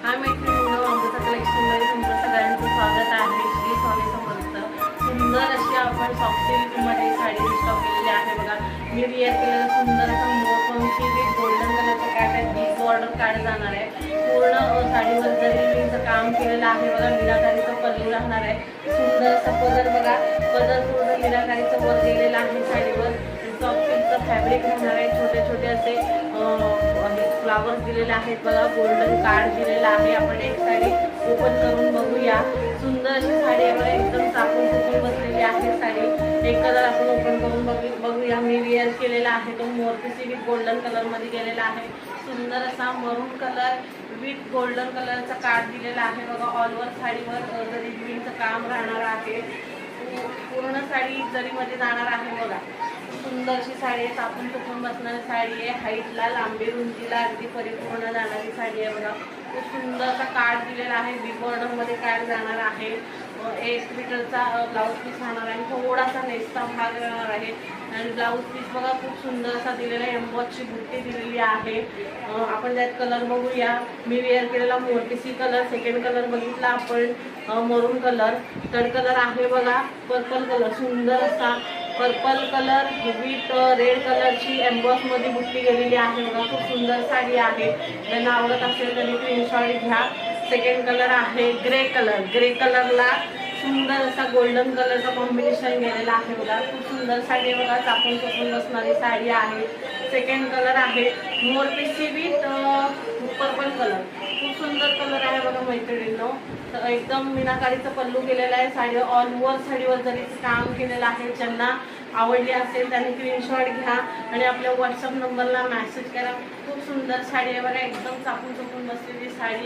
हाय मैत्रिणींनो, अमृता कलेक्शनमध्ये तुमचं सगळ्यांचं स्वागत आहे। श्री स्वामी समर्थ। सुंदर अशी आपण सॉफ्ट सिल्कमध्ये साडी स्टॉक केलेली आहे बघा। मी रिअर केलेलं सुंदर असं मोरपंखी विथ गोल्डन कलरचं पॅटर्न डीप बॉर्डर काढ जाणार आहे। पूर्ण साडीवर जरीचं काम केलेलं आहे बघा। मीनाकारीचं पल्लू राहणार आहे। सुंदर असं पदर बघा, पदर पूर्ण मीनाकारीचं वर गेलेलं आहे साडीवर। सॉफ्ट सिल्कचं फॅब्रिक राहणार आहे। छोटे छोटे असे फ्लावर्स दिलेले आहेत बघा। गोल्डन कार्ड दिलेला आहे। आपण एक साडी ओपन करून बघूया। सुंदर अशी साडी आहे, एकदम चापून चुकून बसलेली आहे साडी। एक कलर आपण ओपन करून बघूया। मी वेअर केलेला आहे तो मोरपिसी विथ गोल्डन कलर मध्ये गेलेला आहे। सुंदर असा मरून कलर विथ गोल्डन कलरचा कार्ड दिलेला आहे बघा। ऑल ओव्हर साडीवर जरी विणचं काम राहणार आहे। पूर्ण साडी जरीमध्ये जाणार आहे बघा। सुंदर अशी साडी आहे, चापून चुकून बसणारी साडी आहे। हाईटला लांबी रुंदीला अगदी परिपूर्ण जाणारी साडी आहे बघा। खूप सुंदरसा कार्ड दिलेला आहे। बिग बॉर्डरमध्ये कार्ड जाणार आहे। 1 मीटरचा ब्लाऊज पीस राहणार आहे। थोडासा नेसचा भाग राहणार आहे आणि ब्लाऊज पीस बघा खूप सुंदर असा दिलेला आहे। एम्बॉसची बुट्टी दिलेली आहे। आपण त्यात कलर बघूया। मी वेअर केलेला मोरपिसी कलर, सेकंड कलर बघितला आपण मरून कलर, थर्ड कलर आहे बघा पर्पल कलर। सुंदर असा पर्पल कलर विथ रेड कलरची एम्बॉसमध्ये बुट्टी गेलेली आहे बघा। खूप सुंदर साडी आहे। ज्यांना आवडत असेल त्यांनी स्क्रीनशॉट घ्या। सेकंड कलर आहे ग्रे कलर। ग्रे कलरला सुंदर असा गोल्डन कलरचा कॉम्बिनेशन गेलेला आहे बघा। खूप सुंदर साडी आहे बघा, चापून चुकून बसणारी साडी आहे। सेकंड कलर आहे मोरपिसी विथ पर्पल कलर। खूप सुंदर कलर आहे बघा मैत्रिणींनो। तर एकदम मीनाकारीचं पल्लू केलेलं आहे साडीवर। ऑल ओव्हर साडीवर जरीचं काम केलेलं आहे। ज्यांना आवडली असेल त्यांनी स्क्रीनशॉट घ्या आणि आपल्या व्हॉट्सअप नंबरला मेसेज करा। खूप सुंदर साडी आहे बघा, एकदम चापून चुकून बसलेली साडी।